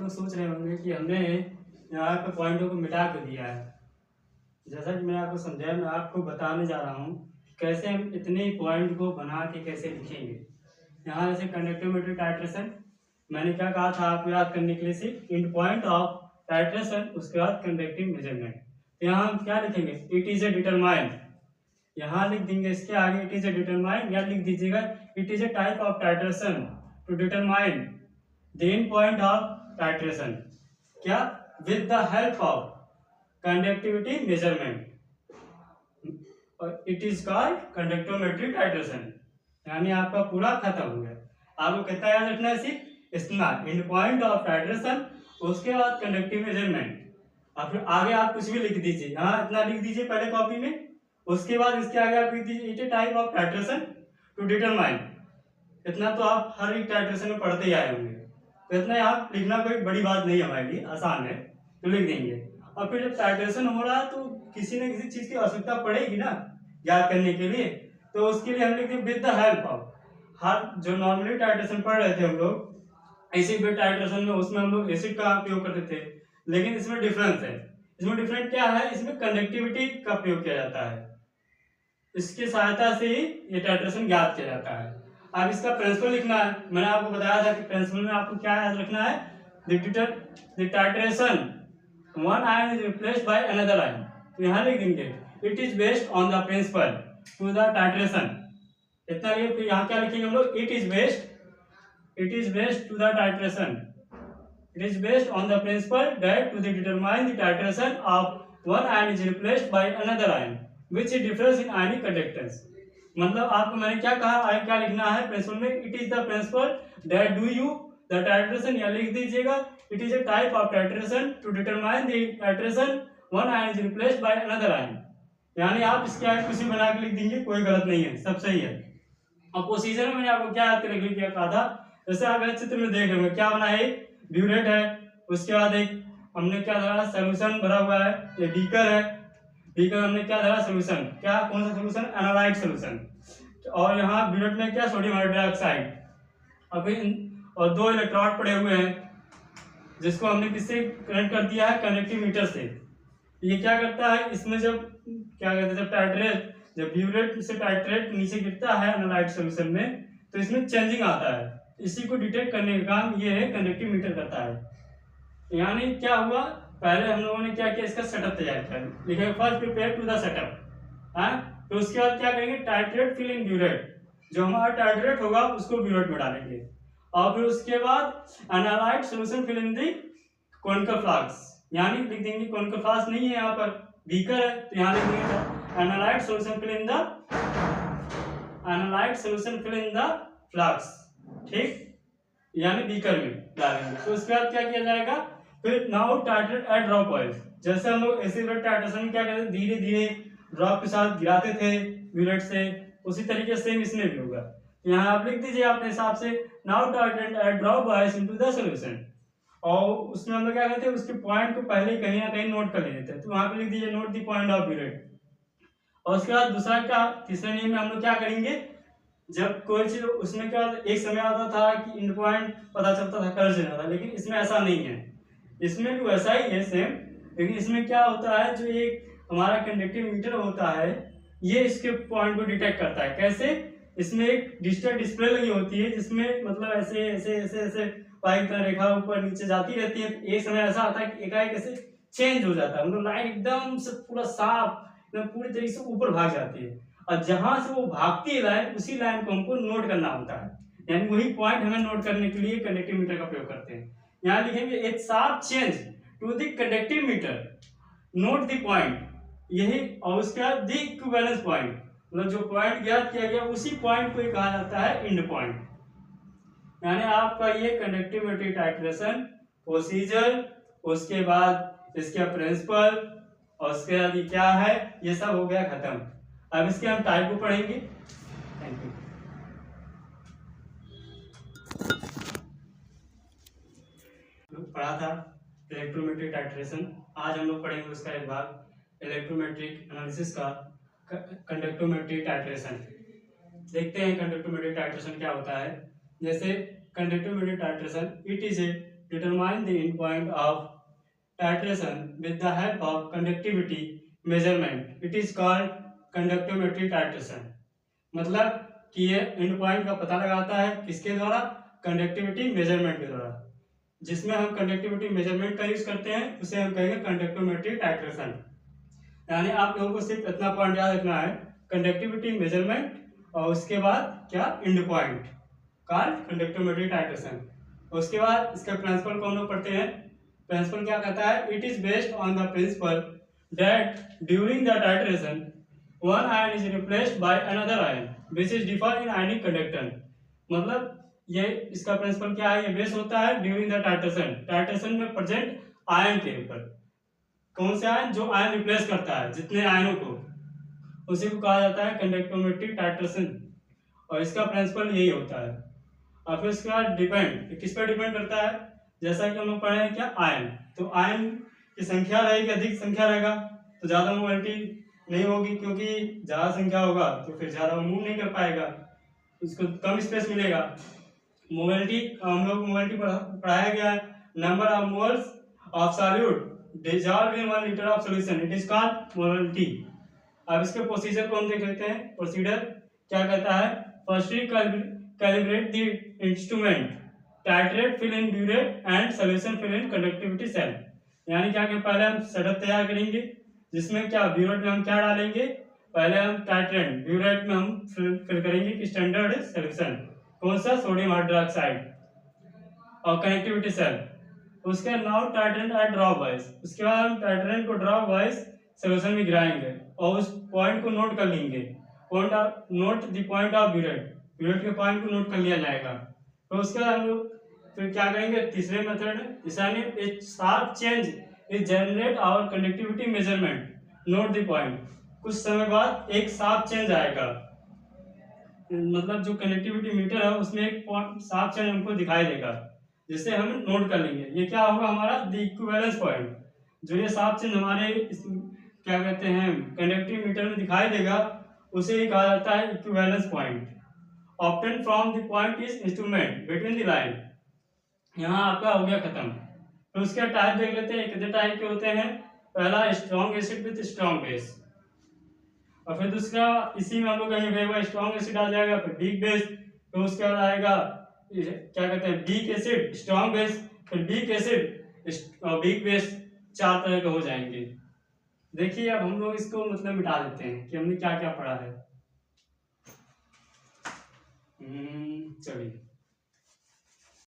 आप लोग सोच रहे होंगे कि हमने यहाँ पे पॉइंटों को मिटा क्यों दिया है। जैसा कि मैंने आपको समझाया, मैं आपको बताने जा रहा हूँ कैसे हम इतने पॉइंट को बना के कैसे लिखेंगे। यहाँ जैसे कंडक्टिविटी टाइट्रेशन, मैंने क्या कहा था आपको याद करने के लिए, सिर्फ इन पॉइंट ऑफ टाइट्रेशन, उसके बाद कंडक्टिव मेजरमेंट। तो यहाँ हम क्या लिखेंगे, इट इज ए डिटरमाइन, यहाँ लिख देंगे इसके आगे इट इज ए डिटरमाइन, या लिख दीजिएगा it is a type of titration to determine the end point of titration, क्या, with the help of conductivity measurement, और it is called conductometry titration. यानी आपका पूरा खत्म हो गया। आपको कितना याद रखना है, सिर्फ इतना, एंड पॉइंट ऑफ टाइट्रेशन, उसके बाद कंडक्टिव मेजरमेंट, और फिर आगे आप कुछ भी लिख दीजिए। हाँ, इतना लिख दीजिए पहले कॉपी में, उसके बाद इसके आगे आप लिख दीजिए it a type of titration to determine. इतना तो आप हर एक टाइट्रेशन में पढ़ते ही आए होंगे, तो इतना यहाँ लिखना कोई बड़ी बात नहीं है, हमारे लिए आसान है, तो लिख देंगे। और फिर जब टाइट्रेशन हो रहा है तो किसी न किसी चीज की आवश्यकता पड़ेगी ना याद करने के लिए, तो उसके लिए हम लिखते हैं विद द हेल्प ऑफ। हर जो नॉर्मली टाइट्रेशन पढ़ रहे थे हम लोग एसिड बेस टाइट्रेशन में, उसमें हम लोग एसिड का उपयोग करते थे, लेकिन इसमें डिफरेंस है। इसमें डिफरेंट क्या है, इसमें कंडक्टिविटी का प्रयोग किया जाता है, इसकी सहायता से ही ये टाइट्रेशन ज्ञात किया जाता है। अब इसका प्रिंसिपल लिखना है। मैंने आपको बताया था कि प्रिंसिपल में आपको क्या याद रखना है, the titration one ion is replaced by another ion. तो यहाँ लिख देंगे it is based on the principle to the titration, इतना लिखे। फिर यहाँ क्या लिखेंगे हम लोग, it is based to the titration, it is based on the principle that to determine the titration of one ion is replaced by another ion which differs in ionic conductance। मतलब आपको मैंने क्या कहा, आगे क्या लिखना है प्रिंसिपल में, it is the principle that do you the titration, या लिख दीजिएगा it is a type of titration to determine the titration one ion is replaced by another ion. यानी आप इसके आगे कुछ भी बना के लिख देंगे, कोई गलत नहीं है, सब सही है। और प्रोसीजर में मैंने आपको क्या याद करके लिखा कहा था, जैसे आप चित्र में देख रहे हो क्या बना है, ब्यूरेट है, उसके बाद एक हमने क्या धरा, सोल्यूशन भरा हुआ है, ये बीकर है, बीकर हमने क्या धरा, सोल्यूशन, क्या, कौन सा सोल्यूशन, एनालाइट सोल्यूशन, और यहाँ ब्यूरेट में क्या, सोडियम हाइड्रोक्साइड, और दो इलेक्ट्रोड पड़े हुए हैं जिसको हमने किससे कनेक्ट कर दिया है, कनेक्टिव मीटर से। ये क्या करता है, इसमें जब क्या कहते हैं, जब टाइट्रेट, जब ब्यूरेट से टाइट्रेट नीचे गिरता है एनालाइट सोल्यूशन में, तो इसमें चेंजिंग आता है, इसी को डिटेक्ट करने का काम ये है कंडक्टिव मीटर करता है। यानी क्या हुआ, पहले हम लोगों ने क्या किया, इसका सेटअप तैयार किया, लिखेंगे first prepare to the setup, हाँ, तो उसके बाद क्या करेंगे, टाइट्रेट फिल इन ब्यूरेट, जो हमारा टाइट्रेट होगा उसको ब्यूरेट में डालेंगे, और फिर उसके बाद analyte solution fill in the conical flask, यानी लिख देंगे कॉनिकल फ्लास्क नहीं है यहाँ पर, बीकर है, तो यहाँ लिख देंगे analyte solution fill in the flask, ठीक, यानी बीकर में डालेंगे। तो उसके बाद क्या किया जाएगा, फिर now titrate at drop oil, जैसे हम लोग एसिड बेस टाइट्रेशन में क्या करते थे, धीरे धीरे ड्रॉप के साथ गिराते थे ब्यूरेट से, उसी तरीके से इसमें भी होगा। यहाँ आप लिख दीजिए अपने हिसाब से, now titrate at drop oil into the solution, और उसमें हम लोग क्या करते हैं, उसके पॉइंट को पहले कहीं ना कहीं नोट कर लेते हैं, तो वहां पे लिख दीजिए note the point of burette. और उसके बाद दूसरा क्या, तीसरे नियम में हम लोग क्या करेंगे, जब कोई चीज उसमें क्या, एक समय आता था कि इन पॉइंट पता चलता था, कर देना था, लेकिन इसमें ऐसा नहीं है, इसमें भी वैसा ही है सेम, लेकिन इसमें क्या होता है, जो एक हमारा कंडक्टिव मीटर होता है, ये इसके पॉइंट को डिटेक्ट करता है। कैसे, इसमें एक डिजिटल डिस्प्ले लगी होती है, जिसमें मतलब ऐसे ऐसे ऐसे ऐसे पाइप का रेखा ऊपर नीचे जाती रहती है। एक समय ऐसा आता है कि एकाएक ऐसे चेंज हो जाता है, मतलब लाइन एकदम से पूरा साफ, एकदम पूरी तरीके से ऊपर भाग जाती है, और जहां से वो भागती है लाइन, उसी लाइन को हमको नोट करना होता है, यानी वही पॉइंट हमें नोट करने के लिए कंडक्टिव मीटर का प्रयोग करते हैं। यहाँ लिखेंगे एक sharp change to the conductive meter, note the point, यही, और उसके बाद द इक्विवेलेंस पॉइंट, मतलब जो पॉइंट ज्ञात किया गया उसी पॉइंट को कहा जाता है एंड पॉइंट। यानी आपका ये कंडक्टिविटी टाइट्रेशन प्रोसीजर, उसके बाद इसके प्रिंसिपल, और उसके बाद ये क्या है, ये सब हो गया खत्म। अब इसके हम टाइप को पढ़ेंगे। Thank you. पढ़ा था इलेक्ट्रोमेट्रिक टाइट्रेशन, आज हम लोग पढ़ेंगे उसका एक भाग, इलेक्ट्रोमेट्रिक एनालिसिस का कंडक्टोमेट्रिक टाइट्रेशन। देखते हैं कंडक्टोमेट्रिक टाइट्रेशन क्या होता है। जैसे conductometric titration, it is A determine the end point of titration with the help of conductivity measurement. It is called conductometry titration. मतलब कि ये एंड पॉइंट का पता लगाता है किसके द्वारा, कंडक्टिविटी मेजरमेंट के द्वारा। जिसमें हम कंडक्टिविटी मेजरमेंट का यूज करते हैं उसे हम कहेंगे कंडक्टोमेट्री टाइट्रेशन। यानी आप लोगों को सिर्फ इतना पॉइंट याद रखना है, कंडक्टिविटी मेजरमेंट और उसके बाद क्या, and point called conductometry titration. उसके बाद इसका प्रिंसिपल को हम लोग पढ़ते हैं। प्रिंसिपल क्या कहता है, it is based on the principle that during the titration one ion is replaced by another ion which is differ in ionic conductance. मतलब ये इसका प्रिंसिपल क्या है, ये बेस होता है ड्यूरिंग द टाइट्रेशन, टाइट्रेशन में प्रेजेंट आयन के ऊपर। कौन से आयन, जो आयन रिप्लेस करता है जितने आयनों को, उसी को कहा जाता है कंडक्टोमेट्रिक टाइट्रेशन। और इसका प्रिंसिपल यही होता है। अब इसका डिपेंड किस पर डिपेंड करता है, जैसा कि हम लोग पढ़े हैं क्या, आयन। तो आयन की संख्या रहेगी, अधिक संख्या रहेगा तो ज्यादा मोबिलिटी नहीं होगी, क्योंकि ज्यादा संख्या होगा तो फिर ज्यादा मूव नहीं कर पाएगा, उसको कम स्पेस मिलेगा। मोबिलिटी, हम लोग मोबिलिटी पढ़ाया गया है, number of moles of solute dissolved in 1 litre of solution, it is called mobility. अब इसके प्रोसीजर को हम देख लेते हैं। प्रोसीजर क्या कहता है, firstly calibrate the instrument, titrate, fill in burette and solution fill in conductivity cell. यानी क्या कि पहले हम सेटअप तैयार करेंगे जिसमें क्या, ब्यूरेट में हम क्या डालेंगे, पहले हम टाइट्रेट, ब्यूरेट में हम फिल करेंगे कि स्टैंडर्ड सॉल्यूशन, कौन सा, सोडियम हाइड्रोक्साइड, और कनेक्टिविटी सेल। उसके now titrate at drop wise, उसके बाद हम टाइट्रेट को ड्रॉप वाइज सॉल्यूशन में गिराएंगे और उस पॉइंट को नोट कर लेंगे। Note the point of burette, burette के पॉइंट को नोट कर लिया जाएगा। तो उसके बाद हम लोग फिर क्या करेंगे, तीसरे मेथड, यानी a sharp change is generate our conductivity measurement, note the point. कुछ समय बाद एक शार्प चेंज आएगा, मतलब जो कनेक्टिविटी मीटर है उसमें एक शार्प चेंज हमको दिखाई देगा, जिससे हम नोट कर लेंगे। ये क्या होगा हमारा, द इक्विवेलेंस पॉइंट। जो ये शार्प चेंज हमारे क्या कहते हैं कंडक्टिव मीटर में दिखाई देगा, उसे ही कहा जाता है equivalence point. Obtain from the point is instrument between the line. यहाँ आपका हो गया खत्म। तो उसके टाइप देख लेते हैं, कितने टाइप के होते हैं। पहला strong acid with strong base, और फिर दूसरा इसी में हम लोग कहेंगे स्ट्रॉन्ग एसिड आ जाएगा, फिर वीक बेस, तो उसके बाद आएगा क्या कहते हैं वीक एसिड, स्ट्रॉन्ग बेस, फिर वीक एसिड और वीक बेस, 4 तरह के हो जाएंगे। देखिए अब हम लोग इसको मतलब मिटा देते हैं कि हमने क्या क्या पढ़ा है। चलिए